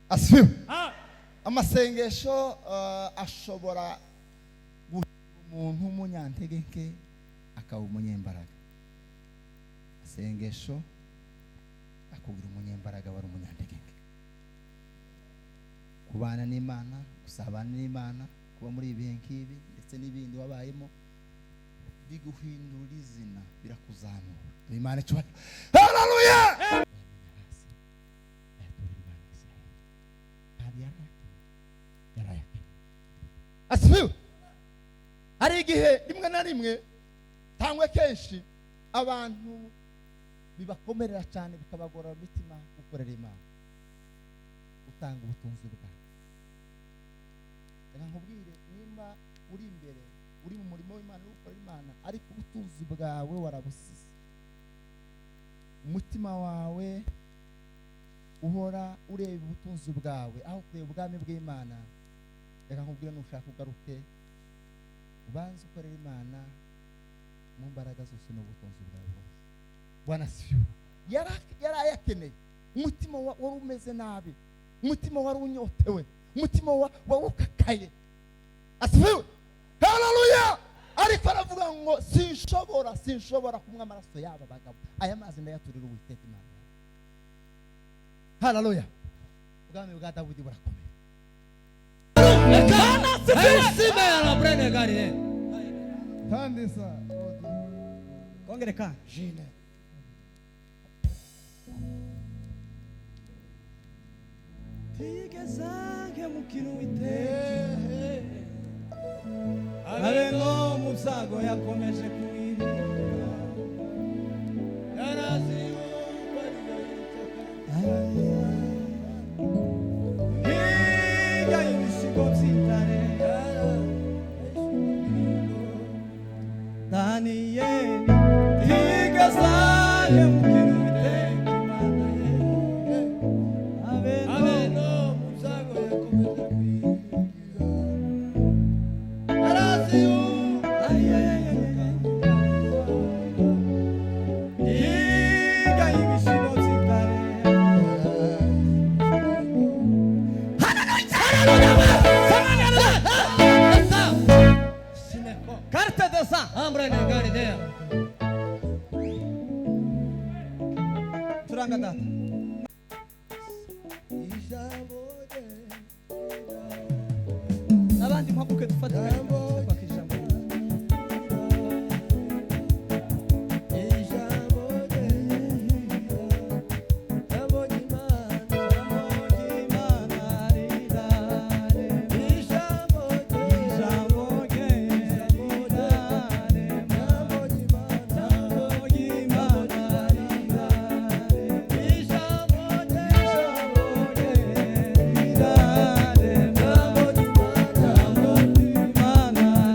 asifiwe. Amasengesho ashobora guhindura umuntu w'umunyantege nke akaba umunyembaraga. Amasengesho akubwira umunyembaraga wari umunyantege nke. Kubana n'Imana, gusabana n'Imana, kuba muri ibihe nk'ibi ndetse n'ibindi wabayemo biguhindura izina, birakuzamura. Imana cyubahiro. Haleluya. Asifiwe. Hari igihe rimwe na rimwe cyangwa kenshi abantu bibakomerera cyane bikabagora imitima gukorera Imana, utanga ubutunzi bwawe. Reka nkubwire, nimba uri imbere uri mu murimo w'Imana ukorera Imana ariko ubutunzi bwawe warabusize, umutima wawe uhora ureba ubutunzi bwawe aho kureba ubwami bw'Imana, reka nkubwire, nushaka ugaruke ubanze ukorera Imana mu mbaraga zose n'ubutunzi bwawe bwose. Bwana sifiwe. Yari ayakeneye, umutima wari umeze nabi, umutima wari unyotewe, umutima wari ukakaye. Asifiwe. Haleluya. Ariko aravuga ngo sinshobora kumwa amaraso y'aba bagabo, aya mazi ndayaturira Uwiteka Imana. Haleluya. Ubwami bwa Dawidi burakomeye. Tandisa. Kongereka. Jine. Tigezange mukino Uwiteka. Abengo musago yakomeje kuwirinda. Yarazi Daniel, tigezange mukino Uwiteka Imana ye. Abeno musago yakomeje kuwirinda. Yarazi higa ibisigo by'intare. Carta de sa hambre negare idea. Turanga data. Abandi mpabuke dufata bakijambo. Mana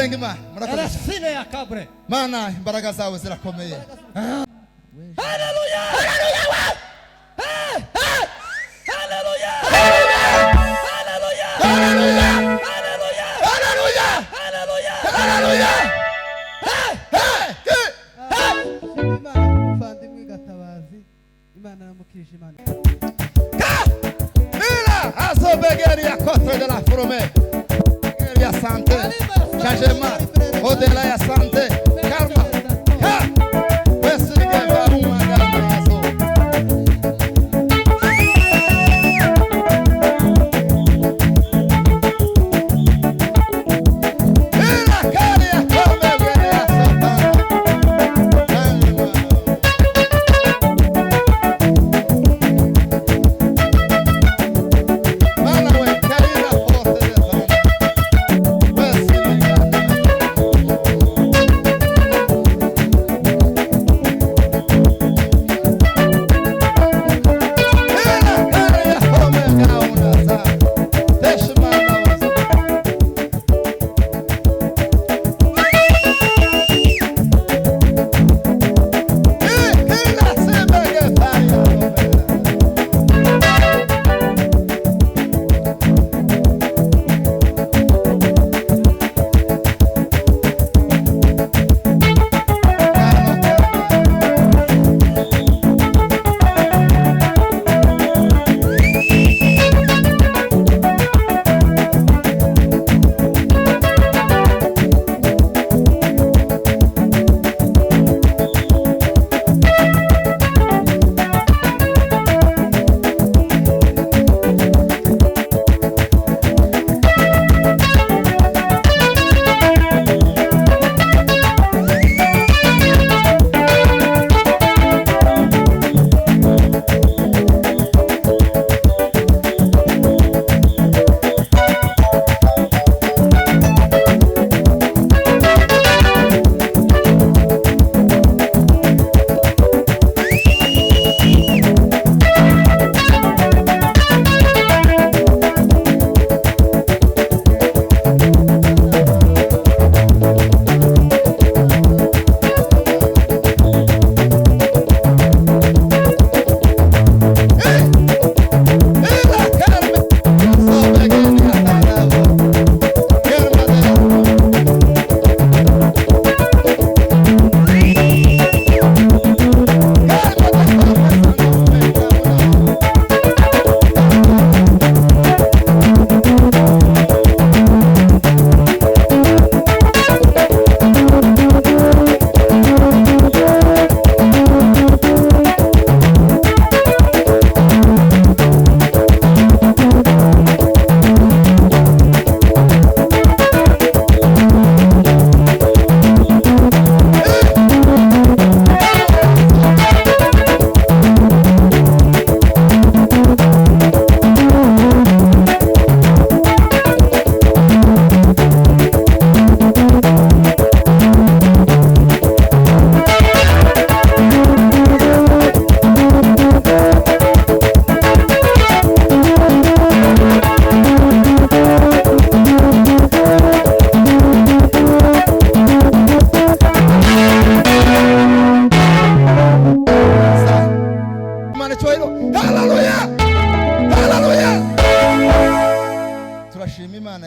dusenga imana murakoze Erasine ya kabre. mana imbaraga zawe zirakomeye Haleluya. Haleluya. Haleluya. Haleluya. Haleluya. Imana umuvandimwe Gatabazi, Imana aramukirije Imana. Mira asobegeri contre de la fourme ya santé changement au-delà ya santé karma ha wesinge varu magana yaso Mira kari ya komme geri ya satana Mana we kari la forte de sana wesinge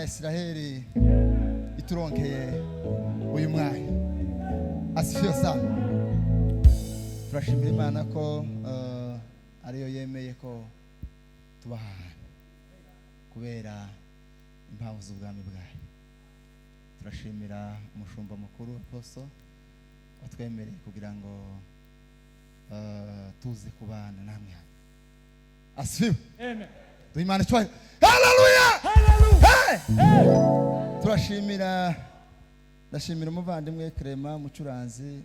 Israeli ituronkeye uyu mwanya asifiwe sana. Turashimira Imana ko ariyo yemeye ko tubahana kubera impamvu z'ubwami bwayo. Turashimira umushumba mukuru Apostle watwemereye kugira ngo tuze kubana namwe. Asifiwe. Amen. Imana cyane. Hallelujah. Hallelujah. Turashimira ndashimira umuvandimwe Clement Mucuranzi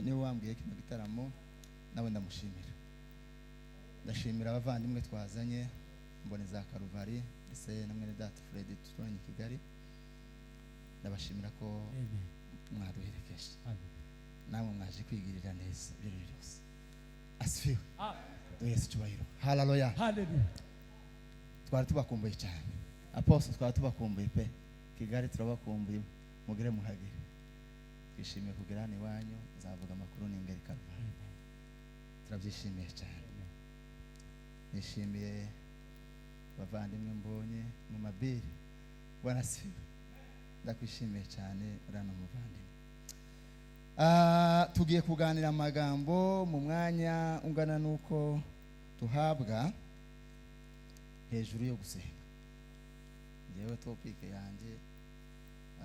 niwe wambwiye kino gitaramo nawe ndamushimira. Ndashimira abavandimwe twazanye mbone za Karuvari ese na mwene data Fred tuturanye Kigali. Ndabashimira ko mwaduherekeje. Namwe mwaje kwigirira neza ibyo byose. Asifiwe. Yesu cyubahiro. Hallelujah. Hallelujah. Twari tubakumbuye cyane. Apostle twari tubakumbuye pe. Kigali turabakumbuye. mugire muhagire. Twishimiye kugira hano iwanyu, nzavuga amakuru n'ingeri Karuvali. Turabyishimiye cyane. Nishimiye bavandimwe mbonye mu mabiri. Bwana siwe, ndakwishimiye cyane urano muvandimwe. Tugiye kuganira amagambo mu mwanya ungana nuko tuhabwa hejuru yo gusenga. Ngewe topic yanjye 90%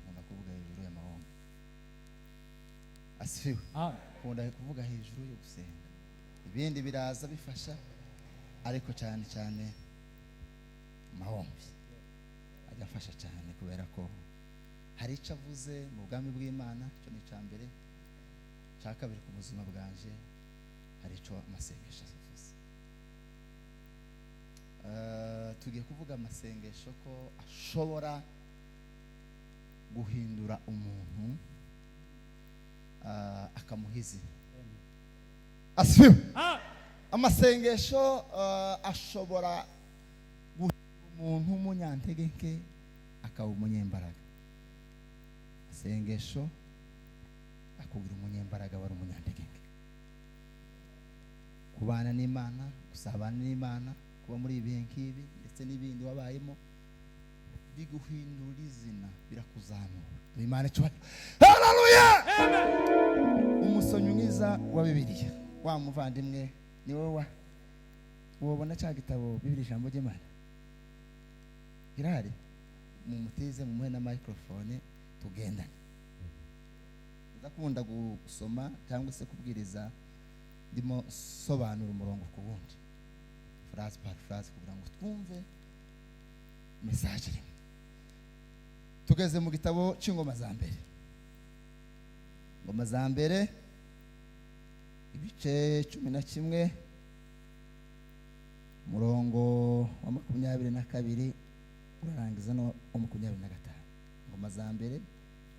nkunda kuvuga hejuru ya mahombe. Asifiwe. Nkunda kuvuga hejuru yo gusenga. Ibindi biraza bifasha, ariko cyane cyane mahombe ajya afasha cyane, kubera ko hari icyo avuze mu bwami bw'Imana. Cyo ni cya mbere. Cya kabiri, ku buzima bwanje hari icyo amasengesho avuze. Tugiye kuvuga amasengesho ko ashobora guhindura umuntu akamuha izina. Asifiwe. Amasengesho ashobora guhindura umuntu umunyantege nke akaba umunyembaraga. Amasengesho akubwira umunyembaraga wari umunyantege nke. Kubana n'Imana, gusabana n'Imana, kuba muri ibihe nk'ibi ndetse n'ibindi wabayemo, biguhindura izina, birakuzamura. Imana cyubahiro. Haleluya. Umusonyi mwiza wa Bibiliya, wa muvandimwe ni wowe ubona cya gitabo Bibiliya ijambo ry'Imana irahari, mumutize mumuhe na microphone tugendane. Ndakunda gusoma cyangwa se kubwiriza ndimo sobanura umurongo ku wundi, phrase par phrase, kugira ngo twumve message rimwe. Tugeze mu gitabo cy'Ingoma za mbere. Ingoma za mbere ibice 11 murongo wa 22 urarangiza no 25. Ingoma za mbere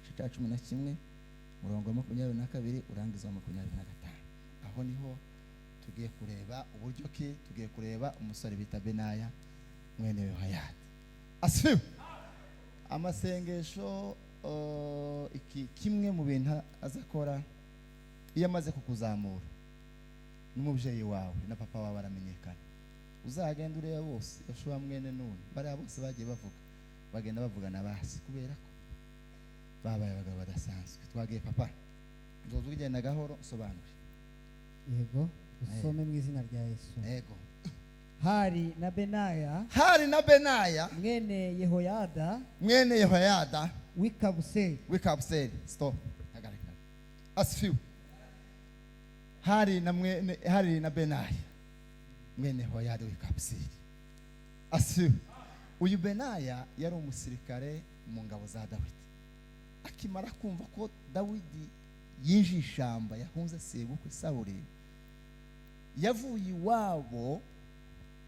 ibice 11 murongo wa 22 urangiza wa 25. Aho niho tugiye kureba uburyo ki tugiye kureba umusore bita Benaya mwene Yehoyada. Asifiwe. Amasengesho iki kimwe mu bintu azakora iyo amaze kukuzamura n'umubyeyi wawe na papa wawe aramenyekana. Uzagenda ureba bose Yoshua mwene Nuni, bari bose bagiye bagenda bavugana basi, kubera ko babaye abagabo badasanzwe. Twagiye papa, nzoza ugenda gahoro sobanura. Yego, usome mu izina rya Yesu. Yego. Hari na Benaya mwene Yehoyada w'Ikabuseri. Stop. Hagarika. Asifiwe. Hari na Benaya mwene Yehoyada w'Ikabuseri. Asifiwe. Uyu Benaya yari umusirikare mu ngabo za Dawidi. Akimara kumva ko Dawidi yinjiye ishamba, yahunze sebukwe Sawuli, yavuye iwabo.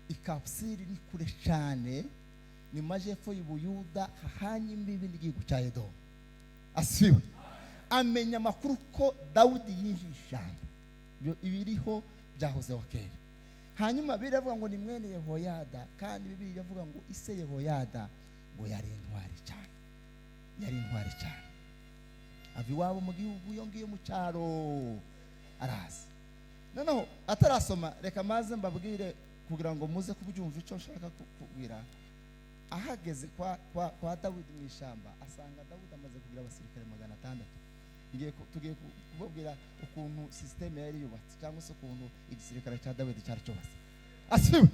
Ikabuseri ni kure cyane, ni majepfo y'Ubuyuda, hahanye imbibi n'igihugu cya Edomu. Asifiwe. Amenya amakuru ko Dawidi yinjiye ishamba. Ibiriho byahozeho kera. Hanyuma biravuga ngo ni mwene Yehoyada, kandi Bibiliya iravuga ngo ise Yehoyada ngo yari intwari cyane. Ava iwabo mu gihugu yongiye mu cyaro araza. Noneho atarasoma, reka maze mbabwire kugira ngo muze kubyumva icyo nshaka kubwira. Ahageze kwa Dawidi mu ishamba, asanga Dawidi amaze kugira abasirikare 600. Tugiye kubabwira ukuntu systeme yari yubatse, cyangwa se ukuntu igisirikare cya Dawidi cyari cyubatse. Asifiwe.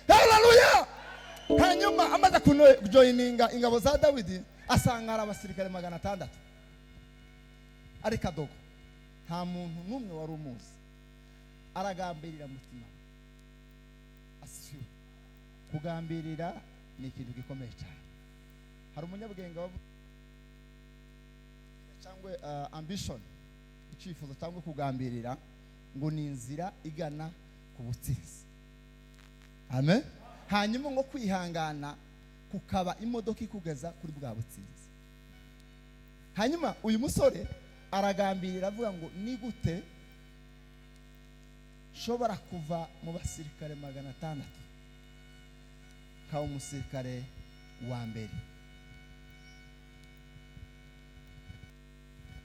Haleluya. Hanyuma amaze kujoininga ingabo za Dawidi, asanga ari abasirikare 600. Ariko dogo nta muntu n'umwe wari umuzi. Aragambirira mutima. Asifiwe. Kugambirira ni ikintu gikomeye cyane. Hari umunyabwenge cyangwa ambition, icyifuzo cyangwa kugambirira ngo ni inzira igana ku butsinzi. Amen. Hanyuma ngo kwihangana kukaba imodoka ikugeza kuri bwa butsinzi. Hanyuma uyu musore aragambirira avuga ngo ni gute shobora kuva mu basirikare 600 ka umusirikare wa mbere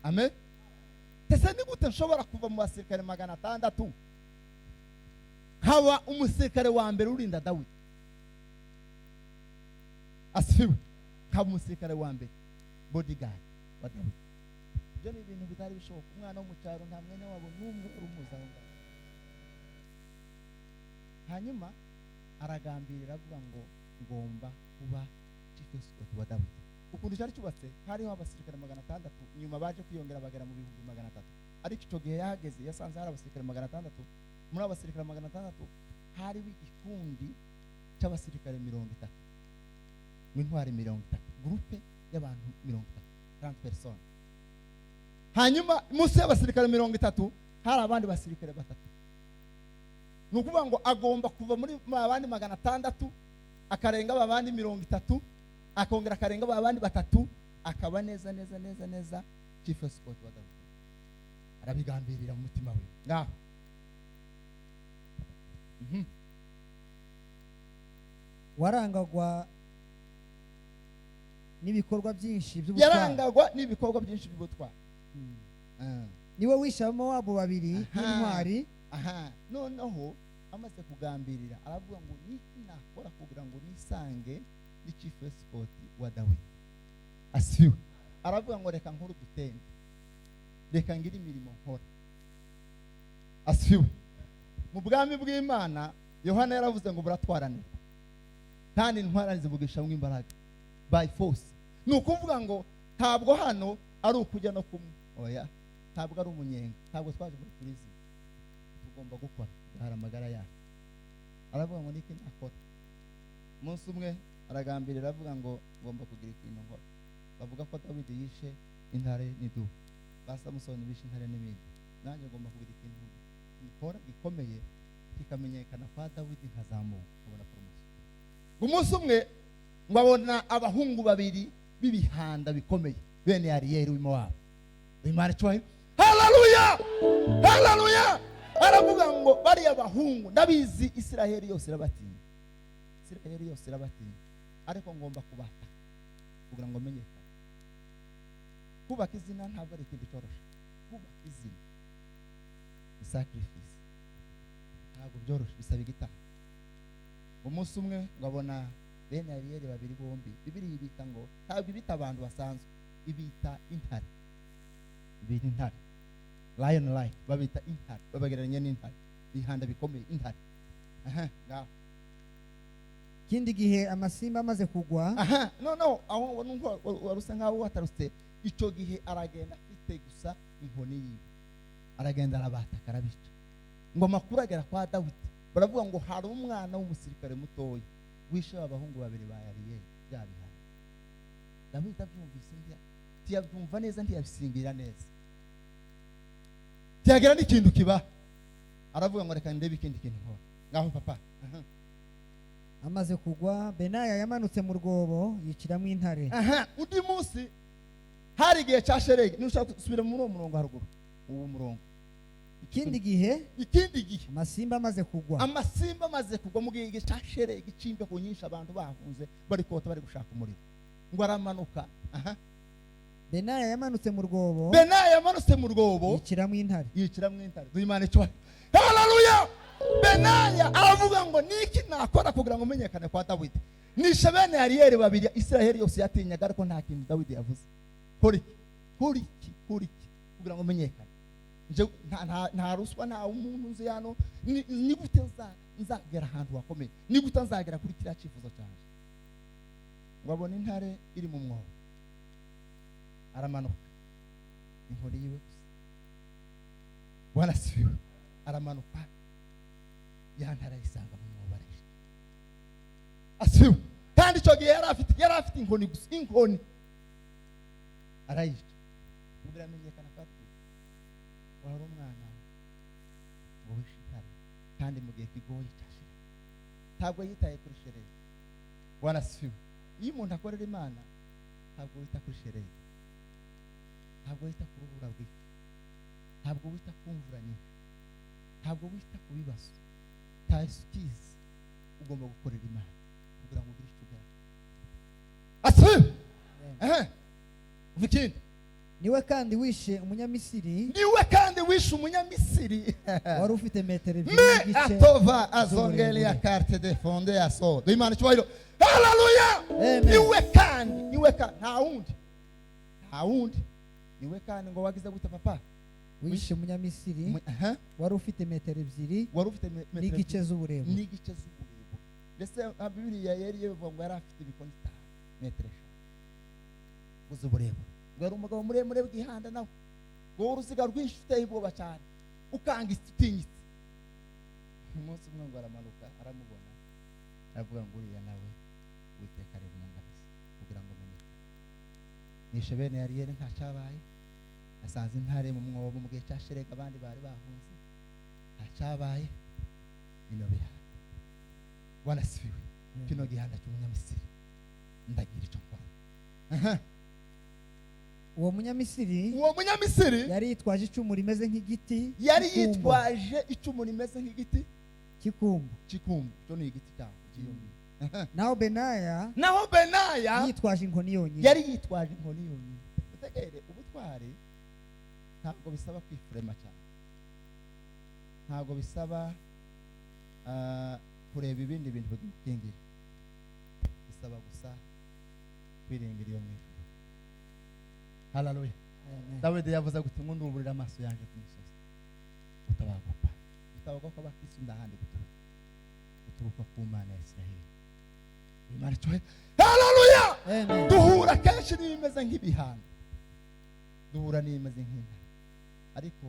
amen. Ese ni gute nshobora kuva mu basirikare 600 nkaba umusirikare wa mbere urinda Dawidi? Asifiwe. Nkaba umusirikare wa mbere, bodyguard wa Dawidi. Ibyo ni ibintu bitari bishoboka. Umwana wo mu cyaro nta mwene wabo n'umwe urumuzanga. Hanyuma aragambirira avuga ngo ngomba kuba chief escort wa Dawidi. Ukuntu cyari cyubatse hariho abasirikare 600, nyuma baje kwiyongera bagera mu 300. Ariko icyo gihe yahageze yasanze hari abasirikare 600. Muri abasirikare 600 hari igikundi cy'abasirikare 30, mw'intwari 30, groupe y'abantu 30 personnes. Hanyuma munsi y'abasirikare 30 hari abandi basirikare 3. Nukuvuga ngo agomba kuva muri abandi 600 akarenga abandi 30, akongera akarenga abandi 3, akaba neza chief escort wa Dawidi. Arabigambirira mu mutima we. Ngaho warangagwa n'ibikorwa byinshi by'ubutwari. Yarangagwa n'ibikorwa byinshi by'ubutwari. Niwe wishamo wabo babiri y'intwari. Noneho amaze kugambirira aravuga ngo niki nakora kugira ngo nisange ni chief escort wa Dawidi. Asifiwe. Aravuga ngo reka nkuru dutende, reka ngira imirimo nkora. Asifiwe. Mu bwami bw'Imana Yohana yaravuze ngo buratwaranira, kandi intwarane zivugisha mu imbaraga, by force. Nukuvuga ngo ntabwo hano ari ukujya no kumwe, oya, ntabwo ari umunyenga, ntabwo twaje muri tourism, tugomba gukora hari amagara yacu. Aravuga ngo niki nakora. Umunsi umwe aragambirira avuga ngo ngomba kugira ikintu nkora. Bavuga ko Dawidi yishe intare n'idubu, ba Samusoni bishe intare n'ibindi, nanjye ngomba kugira ikintu nkora gikomeye kikamenyekana kwa Dawidi nkazamuka kubona promotion. Umunsi umwe ngabona abahungu babiri b'ibihanda bikomeye, bene Ariyeli w'Imowabu. Imana cywaye. Haleluya! Haleluya! Aravuga ngo bari abahungu ndabizi Isiraheli yose irabatinya. Isiraheli yose irabatinya. Ariko ngomba kubata kugira ngo menyekane. Kubaka izina ntabwo ari ikintu cyoroshye. Kubaka izina sacrifice ntabwo byoroshye, bisaba igitabo. Umunsi umwe ngabona bene Ariyeli babiri bombi, Bibiliya ibita ngo ntabwo ibita abantu basanzwe, ibita intare. Ibita intare, lion like, babita intare, babagereranya n'intare, bihanda bikomeye intare. Ngaho Kindi gihe amasimba amaze kugwa. No aho nunko warusa nkaho wataruse. Icyo gihe aragenda afite gusa inkoni yiwe, aragenda arabata karabica. Ngo makuru agera kwa Dawidi, baravuga ngo hari umwana w'umusirikare mutoya wishe abahungu babiri ba Ariyeli byabihana. Dawidi abyumvise ntiyabyumva neza, ntiyabisingira neza, tiyagira n'ikintu kiba. Aravuga ngo reka ndebe ikindi kintu nkora. Ngaho papa. Amaze kugwa Benaya yamanutse mu rwobo yiciramo intare. Undi munsi hari igihe cya Shelegi, nushaka gusubira muri uwo murongo haruguru, uwo murongo. Ikindi gihe amasimba amaze kugwa mu gihe cya Shelegi, cimbe ku nyinshi abantu bahunze bari kota bari gushaka umuriro, ngo aramanuka. Benaya yamanutse mu rwobo yiciramo intare. Imana icyo. Haleluya! Benaya aravuga ngo niki nakora kugira ngo menyekane kwa Dawidi. Nishe bene Ariyeli babiri Isiraheli yose yatinyaga, ariko nta kintu Dawidi yavuze. Kuri kugira ngo menyekane. Nta ruswa, nta umuntu nzi hano. Ni gute nzagera ahantu hakomeye, ni gute nzagera kuri kiriya cyifuzo cyanjye. Wabona intare iri mu mwobo, aramanuka inkoni yiwe gusa. Bwana sifiwe. Aramanuka ya ntare ayisanga mu mwobo arayishe. Asifiwe. Kandi icyo gihe yari afite inkoni gusa, inkoni arayishe. Biramenyekana ko wari umwana ngo wishe intare, kandi mu gihe kigoye cya Shelegi. Ntabwo yitaye kuri Shelegi. Bwana sifiwe. Iyo umuntu akorera Imana ntabwo wita kuri Shelegi, ntabwo wita ku rubura bw'iki, ntabwo wita ku mvura nyinshi, ntabwo wita ku bibazo. Tayisukizi ugomba gukorera Imana kugira ngo ugire icyo ugera. Asifiwe. Ikindi niwe kandi wishe umunyamisiri wari ufite metero ebyiri me n'igice atova azongeli ya carte de fonde ya so Imana cyubahiro. Haleluya. Amen. Niwe kandi nta wundi niwe kandi ngo wagize gute papa wishe umunyamisiri wari ufite metero ebyiri n'igice z'uburebure. Mbese Bibiliya yari yevuga ngo yari afite ibikono 5 metero 5 z'uburebure. Ngo umugabo muremure bwihanda nawe ngo uruziga rwinshi uteye ubwoba cyane ukanga istinyitse. Umunsi umwe ngo aramanuka aramubona aravuga ngo uriya nawe witeka ari umungabisi kugira ngo umenye nishe bene yari yere nta cyabaye asanze intare mu mwobo mu gihe cyashereka abandi bari bahunze nta cyabaye bino bihanda wanasifiwe kino gihanda cy'umunyamisiri ndagira icyo nkora. Uwo munyamisiri yari yitwaje icumu rimeze nk'igiti cy'ikumbu. Cyo ni igiti cyaho cyiyumbi. Naho Benaya yitwaje inkoni yonyine. Utegere ubutware ntabwo bisaba kwifurema cyane, ntabwo bisaba kureba ibindi bintu bigukingira, bisaba gusa kwiringira iyo mwijuru. Haleluya. Dawidi yavuze guti ngo nduburira amaso yanjye ku musozi utabagwa bakisi ndahandi guturuka ku Mana ya Israheli. Imana cyo. Haleluya. Duhura kenshi n'ibimeze nk'ibihanda, duhura n'ibimeze nk'intare, ariko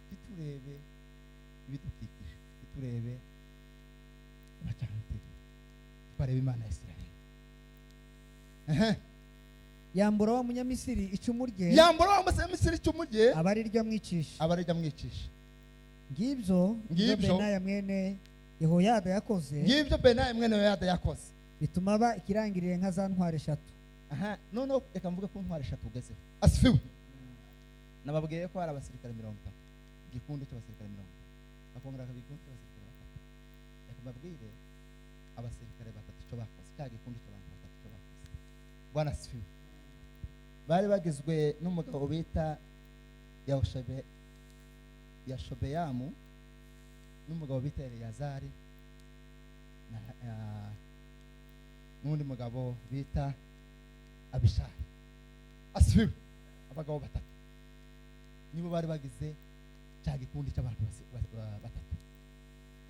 titurebe ibidukikije, titurebe abacantege, twarebe Imana ya Israheli. Yambura wa munyamisiri icumu rye, abariryo amwicisha. Ngibyo Benaya mwene Yehoyada yakoze, bituma aba ikirangirire nka za ntware 3. None reka mvuge ko ntware 3 ugeze asifiwe. Nababwiye ko hari abasirikare 30, igikundi cy'abasirikare 30, akongera akabikundi cy'abasirikare 3. Reka mbabwire abasirikare 3 cyo bakoze, cya gikundi cy'abantu 3 cyo bakoze. Bwana asifiwe. Bari bagizwe n'umugabo bita Yashobeyamu, n'umugabo bita Eleyazari, n'undi mugabo bita Abishayi. Asifiwe. Abagabo 3 nibo bari bagize cya gikundi cy'abantu 3.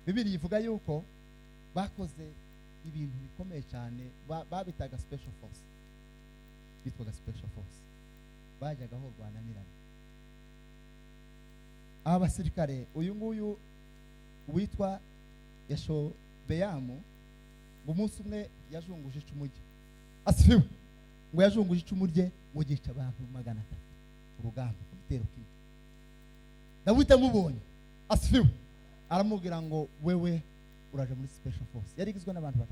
Bibiliya ivuga yuko bakoze ibintu bikomeye cyane, babitaga special force. Bitwaga special force. Bajyaga aho rwananirana. Aba basirikare uyu nguyu witwa Yashobeyamu, umunsi umwe yajunguje icumu rye. Asifiwe. Ngo yajunguje icumu rye mu gihe cy'abantu 300 urugamba rutero kimwe. Dawidi amubonye, asifiwe, aramubwira ngo wewe uraje muri special force. Yari igizwe n'abantu 3,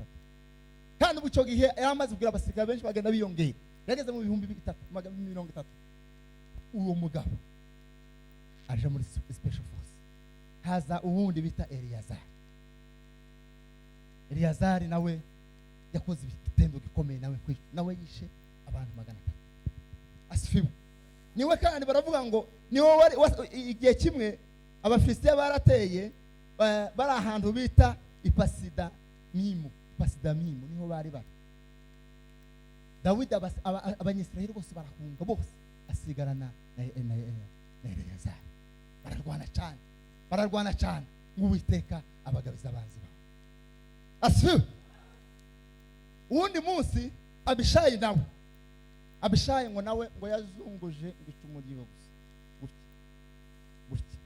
kandi ubu cyo gihe yamaze kugira abasirikare benshi bagenda biyongera, yageze mu 330. Uwo mugabo aje muri special force. Haza uwundi bita Eleyazari nawe yakoze igitendo gikomeye, nawe yishe abantu 300. Asifiwe. Niwe kandi baravuga ngo niwe igihe kimwe Abafilisitiya barateye, bari ahantu bita Ipasida Mimu, niho bari bari. Dawidi abanyisiraheli bose barahunga, bose asigarana na Eleyazari. Bararwana cyane Uwiteka abagabiza abanzi babo. Asifiwe. Uwundi munsi Abishayi ngo nawe ngo yazunguje icumu ryiwe gusa gutya.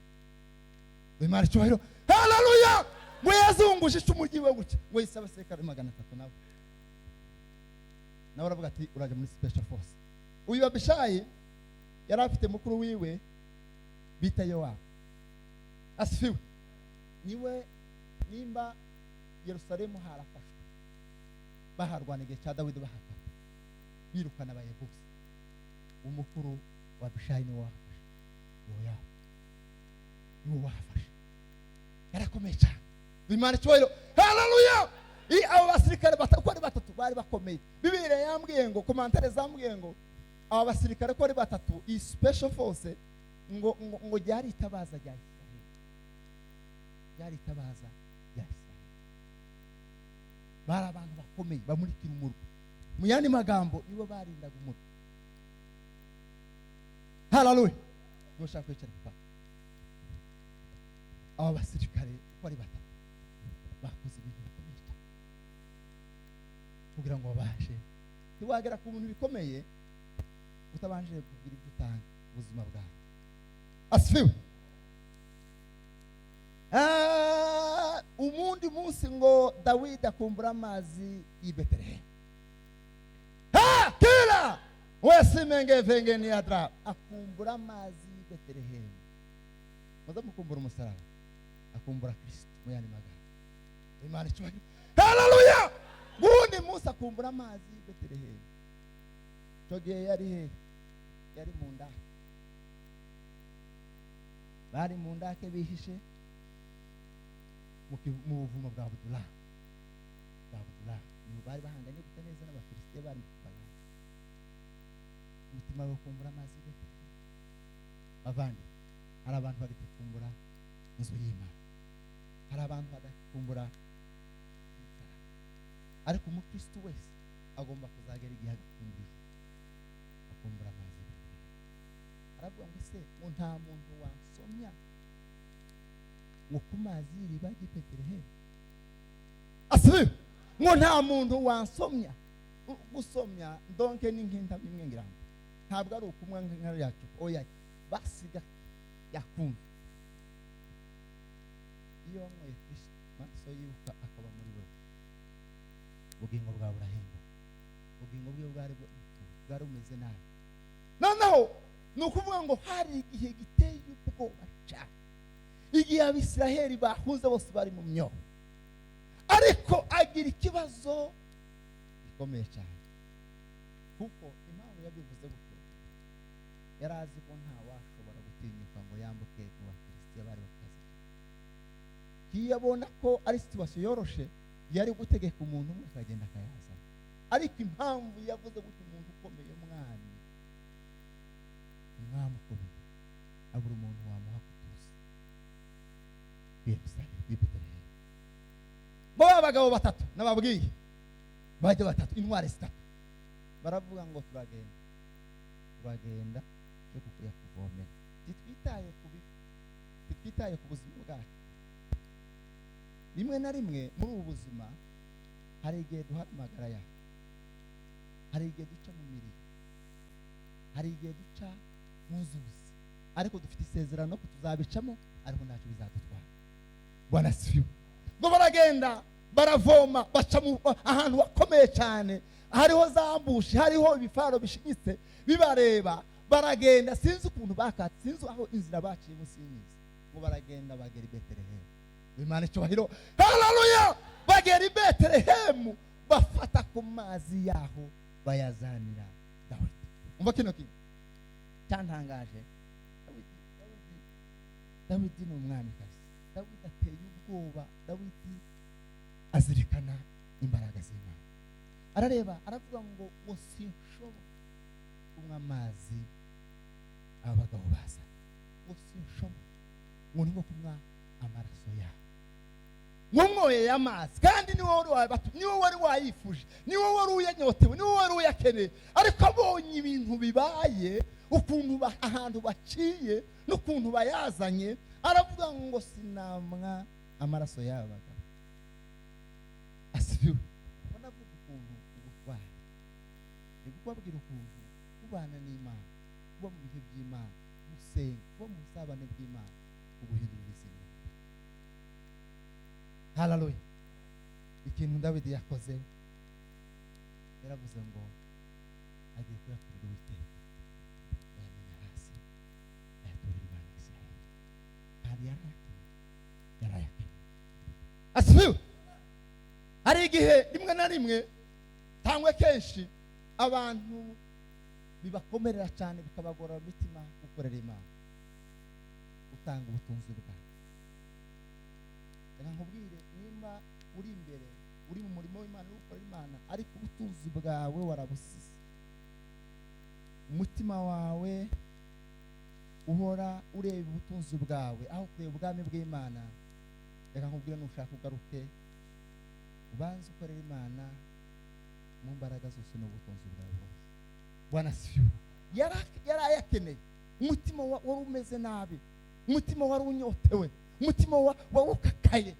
Imana cyubahiro. Haleluya. Ngo yazunguje icumu ryiwe gutya, ngo yisaba abasirikare 300 nawe aravuga ati uraje muri special force. Uyu Abishayi yari afite mukuru wiwe bita Yowabu. Asifiwe. Niwe nimba Yerusalemu harafashwe, baharwana igihe cya Dawidi bahafata, birukana abayebuzi. Umukuru wa Abishayi niwe wafashe Yowabu, niwe wafashe. Yarakomeye cyane. Imana cyubahiro. Haleluya. Abo basirikare 3 bari bakomeye. Bibiliya yambwiye ngo, komantere zambwiye ngo aba basirikare ko ari batatu iyi special force ngo ryari itabaza rya Isiraheli, ryari itabaza rya Isiraheli. Bari abantu bakomeye bamurikira umurwa, mu yandi magambo nibo barindaga umurwa. Haleluya. Ntushaka kwicara papa. Aba basirikare ko ari batatu bakoze ibintu bikomeye cyane kugira ngo babashe ntiwagera ku bintu bikomeye utabanje kugira ibyo utanga ubuzima bwawe. Asifiwe. Umundi munsi ngo Dawidi akumbura amazi y'i Betelehemu. Kila wese mengevenge ni adra akumbura amazi y'i Betelehemu. Maze mukumbura umusaraba, akumbura Kristo mu yandi magambo. Imana icyubahiro. Haleluya. Bundi munsi akumbura amazi y'i Betelehemu. Togiye yari mu ndake. Bari mu ndake bihishe mu buvumo bwa Abudulamu. Bari bahanganye gute neza n'Abafilisitiya bari kubana. Umutima wo kumbura amazi y'i Betelehemu. Abandi hari abantu bagikumbura inzu y'Imana, hari abantu badakumbura umusaraba. Ariko umukristo wese agomba kuzagera igihe agakumbura akumbura amazi y'i Betelehemu. Aravuga ngo ese ngo nta muntu wansomya ngo ku mazi y'iriba ry'i Betelehemu. Asibe ngo nta muntu wansomya. Gusomya ndonke n'inkinta bimwe ngirango ntabwo ari ukumwa nk'ari yacu oya basiga yakumva. Iyo wanyweye Kristo maso yibuka akaba muri wewe, ubugingo bwawe burahemba. Ubugingo bwe bwari bumeze nabi. Noneho ni ukuvuga ngo hari igihe giteye ubwoba cyane, igihe Abisiraheli bahuze bose bari mu myobo, ariko agira ikibazo gikomeye cyane kuko impamvu yabivuze gutyo yari azi ko nta washobora gutinyuka ngo yambuke mu Bafilisitiya bari bakaze. Kiyabona ko ari situation yoroshe yari gutegeka umuntu umwe akagenda akayaza, ariko impamvu yavuze gutyo umuntu ukomeye umwami ukomeye abura umuntu wamuha kutuza Betelehemu. Bo abagabo batatu nababwiye bajya batatu intware zitatu baravuga ngo turagenda cyo kukuya kuvomera. Twitaye ku buzima bwacu. Rimwe na rimwe muri ubu buzima hari igihe duhamagara ya, hari igihe duca mu mirimo, hari igihe duca mu nzuzi, ariko dufite isezerano ko tuzabicamo ariko ntacyo bizadutwara. Bwana sifiwe. Ngo baragenda baravoma baca ahantu hakomeye cyane, hariho zambushi, hariho ibifaro bishinyitse bibareba. Baragenda sinzi ukuntu bakatse, sinzi aho inzira baciye munsi y'imizi. Ngo baragenda bagera i Betelehemu. Imana icyubahiro. Haleluya. Bagera i Betelehemu bafata ku mazi yaho bayazanira Dawidi. Umva kino kintu cyantangaje. Dawidi ni umwamikazi. Dawidi ateye ubwoba. Dawidi azirikana imbaraga z'Imana. Arareba aravuga ngo sinshobora kunywa amazi abagabo baza, ngo sinshobora ngo ni nko kunywa amaraso yabo. Nkoye amazi kandi ni wowe wari wayifuje, ni wowe wari uyanyotewe, ni wowe wari uyakeneye, ariko abonye ibintu bibaye ukuntu ahantu baciye n'ukuntu bayazanye, aravuga ngo sinamwa amaraso yabo bagabo. Asifiwe. Banavuga ukuntu ubutwari ni kubabwira ukuntu kubana n'Imana, kuba mu bihe by'Imana, gusenga, kuba mu busabane bw'Imana, uguhindurira izina. Haleluya. Ikintu Dawidi yakoze yaravuze ngo agiye kuyaturira Uwiteka, yamenya hasi ayaturira Imana Isiraheli kandi yarayakenya. Asifiwe. Hari igihe rimwe na rimwe cyangwa kenshi abantu bibakomerera cyane bikabagora imitima gukorera Imana, utanga ubutunzi bwawe. Reka nkubwire, nimba uri imbere uri mu murimo w'Imana ukorera Imana, ariko ubutunzi bwawe warabusize umutima wawe uhora ureba ubutunzi bwawe aho kureba ubwami bw'Imana, reka nkubwire nushaka ugaruke ubanze ukorera Imana mu mbaraga zose n'ubutunzi bwawe bwose. Bwana sifiwe. Yarayakeneye umutima wari umeze nabi, umutima wari unyotewe, umutima wari ukakaye.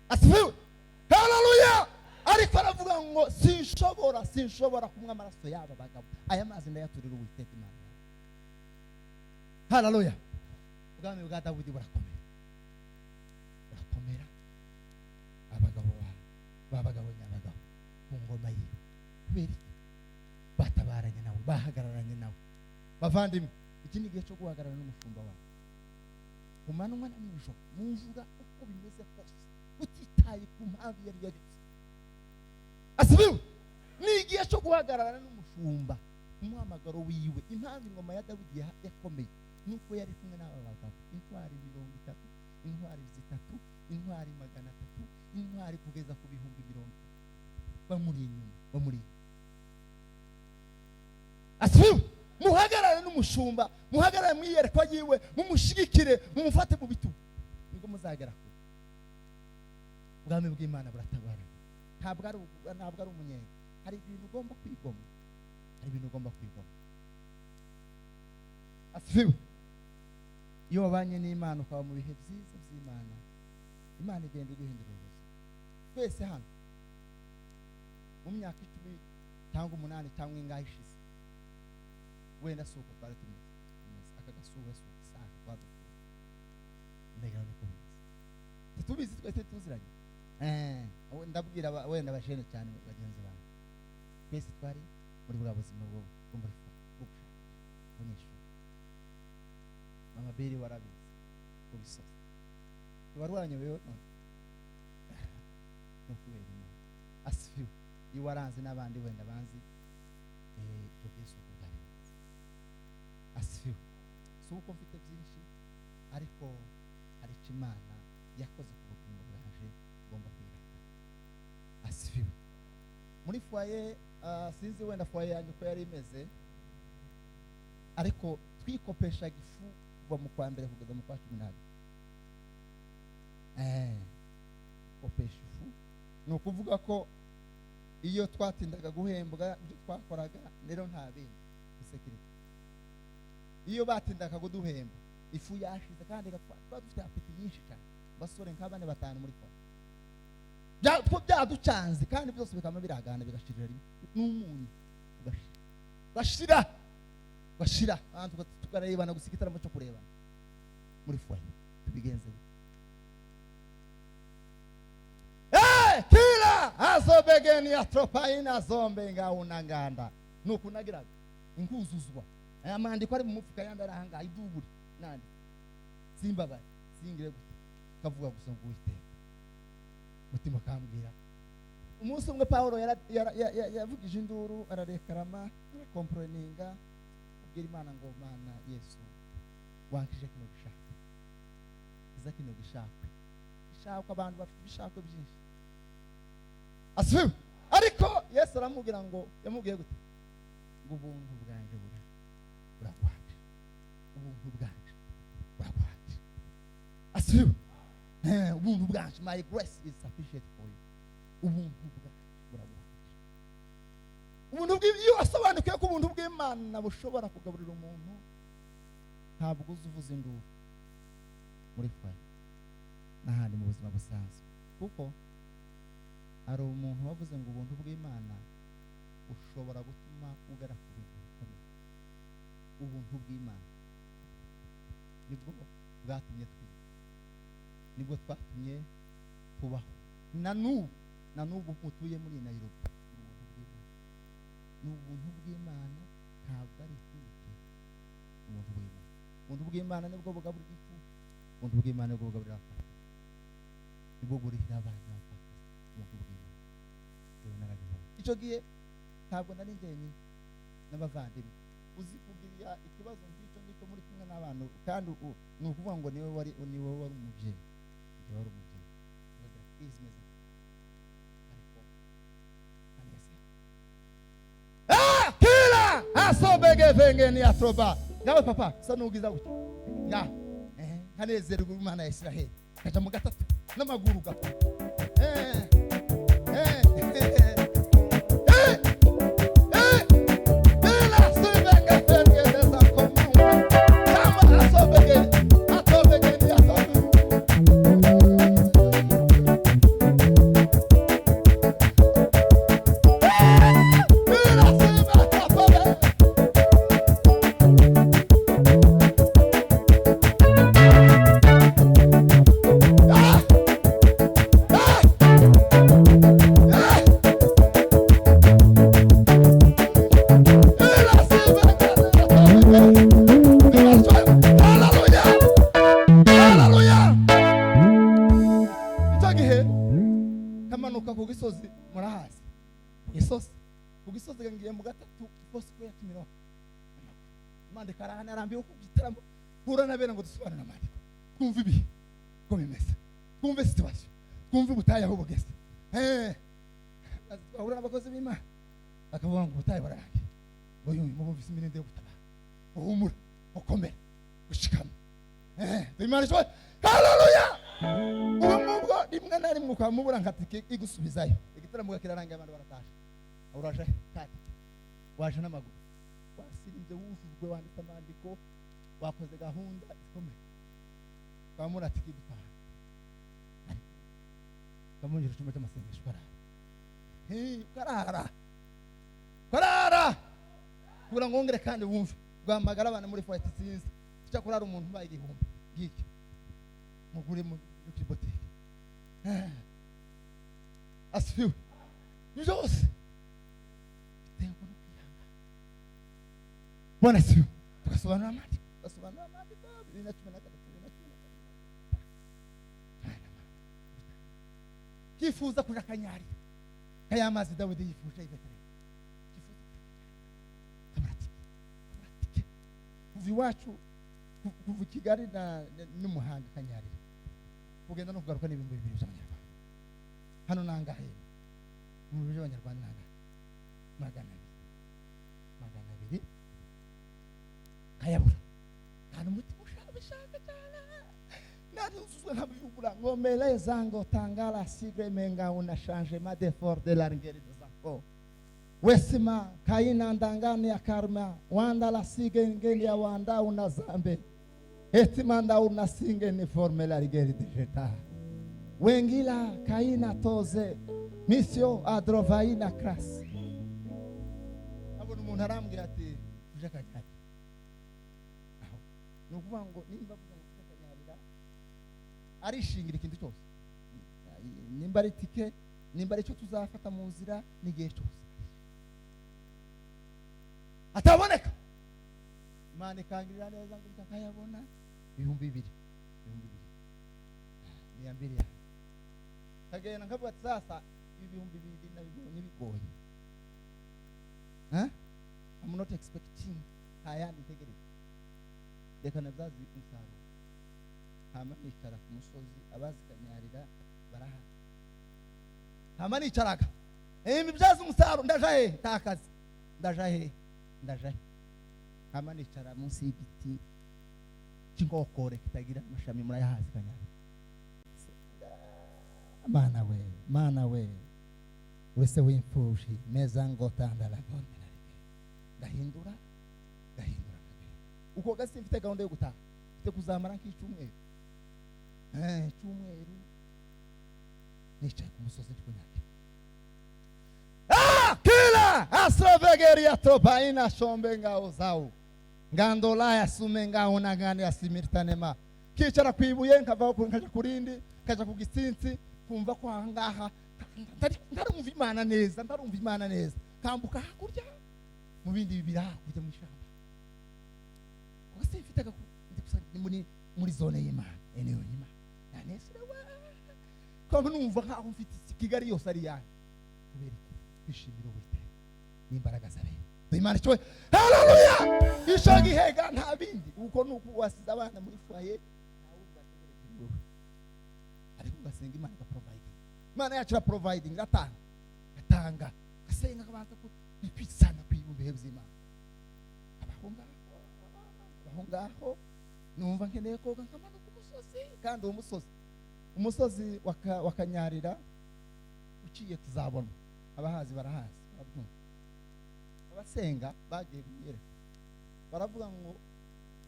Asifiwe. Haleluya. Ariko aravuga ngo sinshobora kumwa amaraso y'aba bagabo, aya mazi ndayaturira Uwiteka Imana. Haleluya. Ubwami bwa Dawidi burakomera, abagabo babagabo nyabagabo ku ngoma yiwe. Kubera iki? Batabaranye nawe, bahagararanye nawe. Bavandimwe, iki ni igihe cyo guhagarara n'umushumba wawe ku manywa na nijoro, mumvuga uko bimeze kose, utitaye ku mpamvu yari yose. Asibiwe. Ni igihe cyo guhagarara n'umushumba umuhamagaro wiwe. Impamvu ingoma ya Dawidi yakomeye nuko yari kumwe n'aba bagabo, intwari 30, intwari 3, intwari 300, intwari kugeza ku 1000 bamuri inyuma, bamuri. Asibiwe. Muhagarare n'umushumba, muhagarare mwiyerekwa yiwe, mumushigikire, mumufate mu bitugu, niko muzagera kure. Ubwami bw'Imana buratabara. Ntabwo ari umunyenga. Hari ibintu ugomba kwigomwa, Asibiwe. Iyo wabanye n'Imana ukaba mu bihe byiza by'Imana, Imana igenda iguhindura ubuzima. Twese hano mu myaka 10 cyangwa 8 cyangwa ingahe ishize, wenda suko twari tumeze akagasura saka twadufite mbega niko tubizi twese tuziranye. Ndabwira wenda bashene cyane bagenzi bantu, twese twari muri bwa buzima bwo muri bunyishuri. Mama Beri warabizi ubisoza warwanye wewe no kubera Imana. Asifiwe. Iwaranze n'abandi wenda banzi Yesu kubwari. Asifiwe. Suko mfite byinshi ariko hari Imana yakoze ku butumwa bwaje ngomba kwirata. Asifiwe. Muri foyer sinzi wenda foyer yanyu ko yari imeze, ariko twikopesha gifu kuva mu kwa mbere kugeza mu kwa 12. Kopesha ifu ni ukuvuga ko iyo twatindaga guhembwa ibyo twakoraga rero nta bindi security. Iyo batindaga kuduhemba ifu yashize kandi gatwa dufite apeti nyinshi cyane, basore nk'abane 5 muri kwa byaducanze kandi byose bikama biragana bigashirira rimwe n'umunyu bashira abantu tukarebana gusa igitaramo cyo kurebana muri foyer tubigenze. Kila azobegeni atropaina zombe ngaunanganda nukunagiraga inkuzuzwa aya mandiko ari mu mufuka yandi arahanga iduburi nandi simbabari singire gusa kavuga gusa ngo Uwiteka mutima kambwira. Umunsi umwe Paulo yavugije induru ararekarama komproninga abwira Imana ngo Mana Yesu wankije kino gishaka iza kino gishaka abantu bafite ibishako byinshi. Asifiwe. Ariko Yesu aramubwira ngo yamubwiye gute ngo ubuntu bwanje buragwaje, ubuntu bwanje buragwaje. Asifiwe. Ubuntu bwanje, my grace is sufficient for you. Ubuntu bwanje buragwaje. Ubuntu bw'iyo asobanukiye ko ubuntu bw'Imana bushobora kugaburira umuntu, ntabwo uzuvuza induru muri foyer n'ahandi mu buzima busanzwe, kuko hari umuntu wavuze ngo ubuntu bw'Imana ushobora gutuma ugera ku bintu bikomeye. Ubuntu bw'Imana nibwo bwatumye twiga, nibwo twatumye tubaho na n'ubu mutuye muri Nairobi. Ni ubuntu bw'Imana, ntabwo ari ikindi kintu. Ubuntu bw'Imana nibwo bugaburira ifu, ubuntu bw'Imana nibwo bugaburira abana, nibwo burihira abana ubuntu bw'Imana. Icyo gihe ntabwo nari njyenyine n'abavandimwe uzi kugira ikibazo ngicyo muri kumwe n'abantu, kandi ni ukuvuga ngo niwe wari umubyeyi, izimeze ariko kila asobege vengeni atroba ngawe papa sanugiza gutya nga kanezerwa Imana ya Israheli kaja mu gatatu n'amaguru gato ngiye mu gatatu Bosco ya Kimironko mande karahana arambiye ko gitaramo hura nabera ngo dusobanura amandiko kumva ibi ko bimeze kumva situation kumva ubutaye aho bugeze bahura n'abakozi b'Imana akavuga ngo ubutaye bararangiye ngo yuyu mu bumvise imirinde yo gutaba uhumura ukomere gushikama Imana cyo haleluya ubwo rimwe na rimwe kwa mubura nkatike igusubizayo igitaramo gakirarangiye abantu baratasha uraje kati waje n'amaguru wasirinze wujujwe wanditse amandiko wakoze gahunda ikomeye kamura tiki gutaha kamunjira cyuma cy'amasengesho karara kura ngongere kandi wumve rwamagara abana muri flight sinzi cyo kurara umuntu mbaye igihumbi giki mugure mu botike asfiwe byose Bwana siyo tukasobanura amandiko bibiri na cumi na gatatu kifuza kuja kanyari kaya mazi Dawidi yifuje ibetere kamuratike kuva iwacu kuva Kigali n'umuhanga kanyari kugenda no kugaruka n'ibintu bibiri by'abanyarwanda hano nangahe mu bibiri by'abanyarwanda nangahe magana abiri kayabura kandi umutima ushaka cyane naruzuzwe nkabiyubura ngomeleza ngo tangala sigre menga una changement d'effort de la rigueur des enfants wesima kaina ndangani ya karma wanda la sige ngeli ya wanda una zambe etimanda una singe ni forme la rigueur de jeta wengila kaina toze misio adrovaina kras abo umuntu arambwira ati uje kanyari nukuvuga ngo nimba vuga kanyarira arishingira ikintu cyose nimba ari tike nimba ari cyo tuzafata mu nzira n'igihe cyose ataboneka Imana ikangirira neza ngo mtakayabona ibihumbi bibiri ni ambiri ya kagena nkavuga sasa ibihumbi bibiri na bigoye I'm not expecting hayani tegereza reka nabyazi umusaruro hama nicara ku musozi abazi kanyarira baraha hama nicaraga imibyazi umusaruro ndajahe takazi ndajahe hama nicara munsi y'igiti cy'inkokore kitagira amashami murayahazi kanyarira mana we wese w'imfushi meza ngo tandala ndahindura uko gasi mfite gahunda yo gutaha mfite kuzamara nk'icyumweru nicaye ku musozi tw'Nyake kila asrovegeria trobaina shombe ngao zao ngandola yasume ngao nagani asimirtanema kicara kwibuye nkavaho nkaja kurindi kaja ku gisinsi kumva ko ahangaha ndarumva Imana neza kambuka hakurya mu bindi bibira kujya mu ishamba mfite muri zone y'Imana eneo y'Imana naneserewe ko numva nkaho mfite Kigali yose ari yanjye kubera kwishimira ubute n'imbaraga zabe Imana cyo haleluya ishogi hega nta bindi uko nuko wasize abana muri foyer ariko gasenga Imana ka provide Imana yacu providing atanga asenga kabanza ko kwisana kwiyumbe by'Imana aho ngaho numva nkeneye koga nkamanuka umusozi, kandi uwo umusozi wakanyarira uciye tuzabona, abahazi barahazi barabyumva. Abasenga bagiye kuyereka baravuga ngo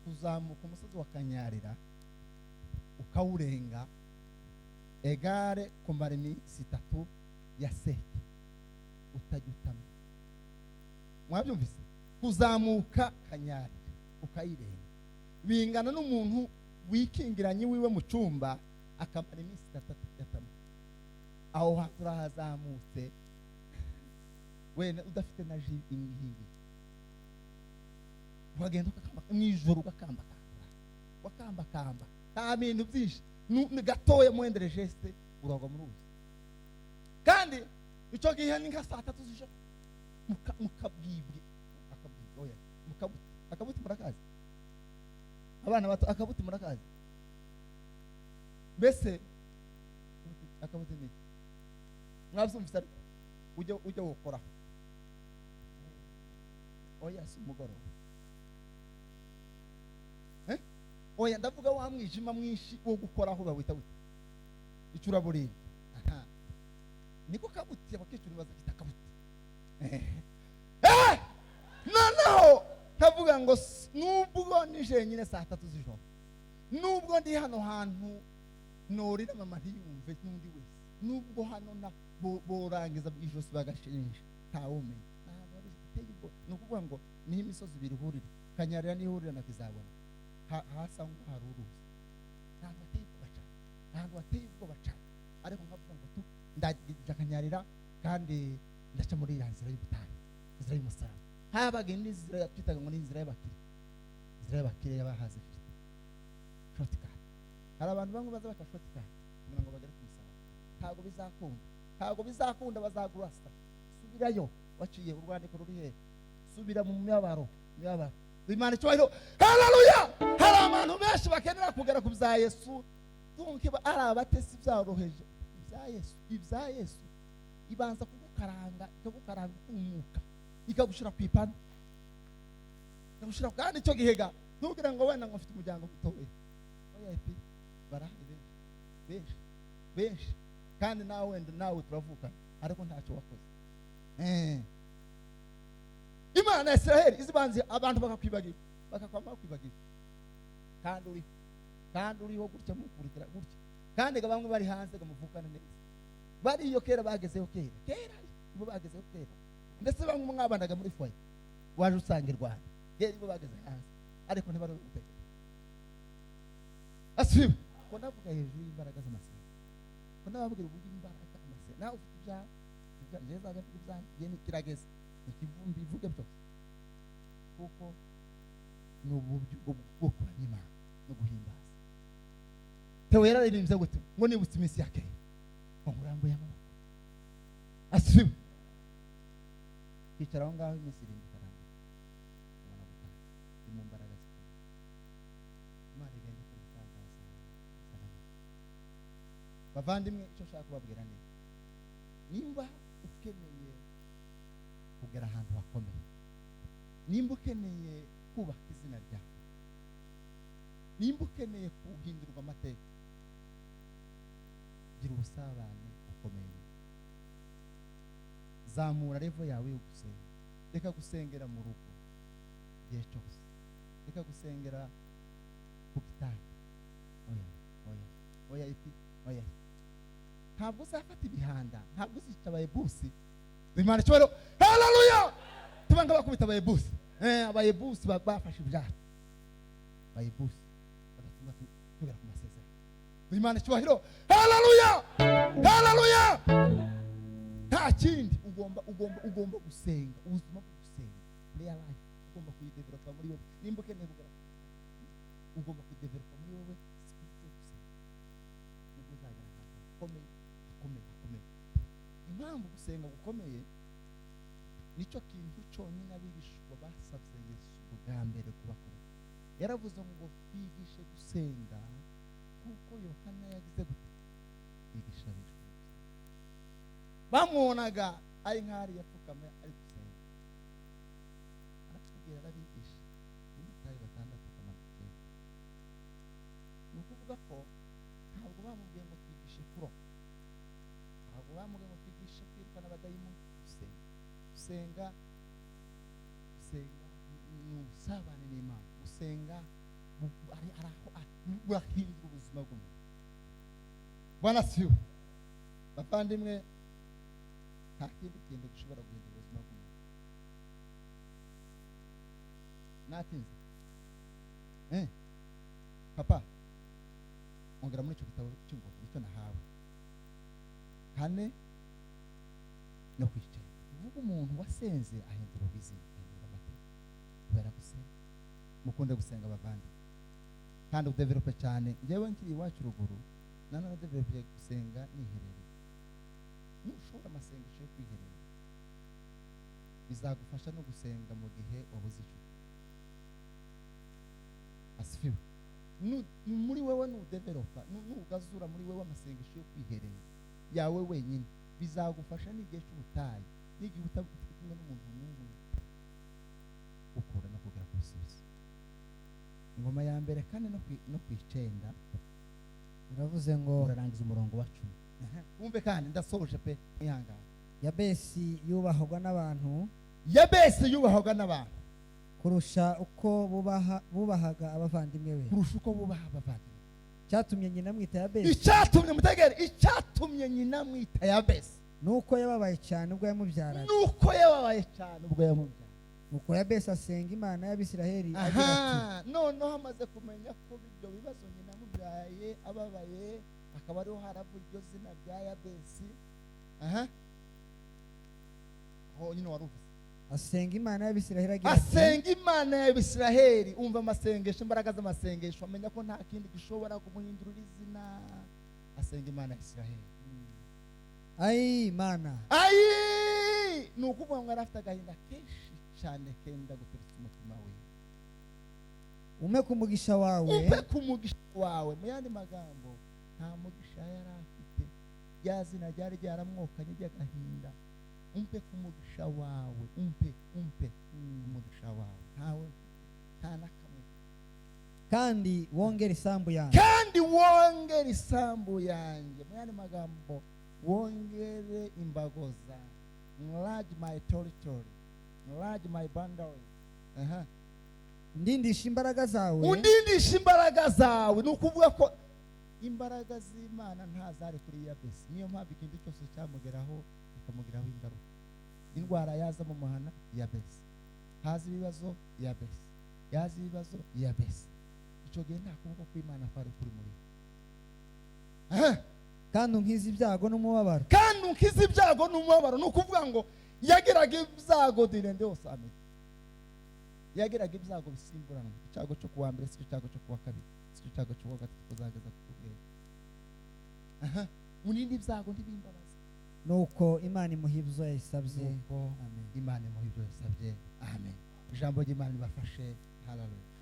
kuzamuka umusozi wakanyarira ukawurenga egare kumara iminsi 3 ya seke utajyutama. Mwabyumvise? Kuzamuka kanyarira ukayirenga bingana n'umuntu wikingiranye wiwe mu cyumba akamara iminsi 3 yatama. Aho hantu rahazamutse wena udafite na ingingi wagenda mwijoro wakamba nta bintu byinshi gatoya muhendere geste uragwa muri uzi. Kandi icyo gihe ni nka 3 z'ijoro mukabwibwe oya akabuti murakazi abana bato akabuti murakazi mbese akabuti ni mwabumvise ujya wokora oya si umugoroba oya ndavuga wa mwijima mwinshi wo gukoraho bawita gute icuraburindi. Niko kabuti abakecuru baza kita kabuti noneho ndavuga ngo nubwo nije nyine 3 z'ijoro, nubwo ndi hano hantu norira mama ntiyumve n'undi wese, nubwo hano na borangiza ijosi bagashinja ntawumenye ni ukuvuga ngo niho imisozi ibiri ihurira, kanyarira n'ihurira na kizabona hasa nk'ahari uruzi, ntabwo ateye ubwoba cyane, ntabwo ateye ubwoba cyane, ariko nkavuga ngo ndajya kanyarira kandi ndaca muri ya nzira y'ubutayu, inzira y'umusaraba. Habaga indi nzira twitaga ngo ni inzira y'abakire y'abahaze ifite shortcut. Hari abantu bamwe baza baka shortcut kugira ngo bagere ku musaraba, ntabwo bizakunda bazagurasa. Subirayo waciye urwandiko ruri he, subira mu myabaro Imana cyubahiro. Haleluya! Hari abantu benshi bakenera kugera ku bya Yesu, tunkiba ari abatesi byoroheje ibya Yesu ibanza kugukaranga umuka ikagushira ku ipanu ikagushira kandi cyo gihega ntugire ngo wenda ngo mfite umuryango mutoye oya ipi barahari benshi kandi nawe turavuka ariko ntacyo wakoze. Imana ya Israeli izibanze abantu bakakwibagira bakakwama kwibagira kandi uriho gutya mukurikira gutya, kandi bamwe bari hanze gamuvukana neza bari iyo kera bagezeho kera bo bagezeho kera, ndetse bamwe mwabanaga muri foye waje usanga Rwanda kera bo bageze hanze ariko ntibari guteka asiba ko navuga hejuru y'imbaraga z'amasera ko nababwira uburyo imbaraga z'amasera nawe ufite ibya neza gavuga yene kirageze ikivumbi ivuge byose kuko ni uburyo bwo kuramya Imana no guhimbaza. Tewe yararirimbye gute ngo nibutse iminsi ya kera umurambo y'amaboko asiba kicara aho ngaho iminsi 7 karanga ubona gutaha mu mbaraga zikora Imana igenda kubitangaza. Bavandimwe icyo nshaka kubabwira ni nimba ukeneye kugera ahantu hakomeye, nimba ukeneye kubaka izina ryawe, nimba ukeneye guhindurwa amateka, gira ubusabane bukomeye, zamura revo yawe yo gusenga. Reka gusengera mu rugo igihe cyose, reka gusengera ku gitanda oya ntabwo uzafata ibihanda, ntabwo uzica abayebusi. Imana cyoro haleluya tubanga bakubita abayebusi abayebusi bafashe ibyaha abayebusi bagatuma tugera ku masezerano. Imana cyubahiro haleluya nta kindi ugomba gusenga, ubuzima bwo gusenga prayer life ugomba kuyidevelopa muri wowe. Nimba ukeneye kugera ugomba kuyidevelopa muri wowe spiritual gusenga nibwo uzagera ahantu hakomeye. Impamvu gusenga gukomeye nicyo kintu cyonyine abigishwa basabye Yesu bwa mbere kubakora. Yaravuze ngo bigishe gusenga kuko Yohana yagize gute bigisha abigishwa bamubonaga ari nk'ari yapfukamye ari gusenga, aratubwira arabigisha ukuvuga ko ntabwo bamubwiye ngo twigishe kuro, ntabwo bamubwiye ngo twigishe kwirukana abadayimoni. Gusenga ni ubusabane n'Imana. Gusenga burahindura ubuzima bw'umuntu. Bwana siwe bavandimwe, nta kindi kintu gishobora guhindura ubuzima bw'umuntu. Natinze papa ongera muri icyo gitabo cy'ingoma nicyo nahawe kane no kwicara. Uvuga umuntu wasenze ahindura ubuzima, ahindura amateka kubera gusenga. Mukunde gusenga abavandi kandi udevelope cyane. Njyewe nkiri iwacu ruguru nanadevelope gusenga niherereye. Nushobora amasengesho yo kwiherera bizagufasha no gusenga mu gihe wabuze icyo asifiwe. Muri wewe nudevelopa nugazura muri wewe amasengesho yo kwiherera yawe wenyine, bizagufasha n'igihe cy'ubutayu, n'igihe utabufite kumwe n'umuntu n'umwe ukura no kugera ku busubizo. Ingoma ya mbere kandi no kwicenda uravuze ngo urarangiza umurongo wa 10. Wumve kandi ndasoje pe ihangana. Yabesi yubahwaga n'abantu, Yabesi yubahwaga n'abantu kurusha uko bubahaga abavandimwe be, kurusha uko bubaha abavandimwe. cyatumye nyina mwita Yabesi, icyatumye mutegere, icyatumye nyina mwita Yabesi nuko yababaye cyane ubwo yamubyaraga, nuko yababaye cyane ubwo yamubyara. nuko Yabesi asenga Imana y'Abisiraheli agira ati, noneho amaze kumenya ko ibyo bibazo nyina mubyaye ababaye, akaba ariho haravuga iryo zina rya Yabesi. Aho nyine waruvuze asenga Imana y'Abisiraheli agira ati, asenga Imana y'Abisiraheli. Umva amasengesho, imbaraga z'amasengesho, amenya ko nta kindi gishobora kumuhindurira izina. Asenga Imana y'Abisiraheli. ayi Mana, ayi ni ukuvuga ngo yari afite agahinda kenshi cyane kenda guturutsa umutima we. umpe ku mugisha wawe, umpe ku mugisha wawe. Mu yandi magambo, nta mugisha yari afite, rya zina ryari ryaramwokanye ry'agahinda. Umpe ku mugisha wawe, umpe umugisha wawe, nta nakamwe. kandi wongere isambu yanjye, kandi wongere isambu yanjye. Mu yandi magambo, wongere imbago zanjye. Enlarge my territory, enlarge my boundaries. undindisha imbaraga zawe, undindisha imbaraga zawe. Ni ukuvuga ko imbaraga z'Imana ntazari kuri Yabesi. Niyo mpamvu ikintu cyose cyamugeraho ikamugiraho ingaruka. Indwara yaza mu muhana, Yabesi. Haza ibibazo, Yabesi. Yaza ibibazo, Yabesi. Icyo gihe nta kuboko kw'Imana kwari kuri muri. kandi unkiza ibyago n'umubabaro, kandi unkiza ibyago n'umubabaro. Ni ukuvuga ngo yagiraga ibyago dirende yose amenya. Yagiraga ibyago bisimburanwa. Icyago cyo kuwa mbere, si icyago cyo kuwa kabiri, si icyago cyo kuwa gatatu kuzageza ku rwego. Munindi ibyago ntibimbabaza. nuko Imana imuha ibyo yayisabye. Nuko Imana imuha ibyo yasabye. Amen. Ijambo ry'Imana libafashe. Hallelujah.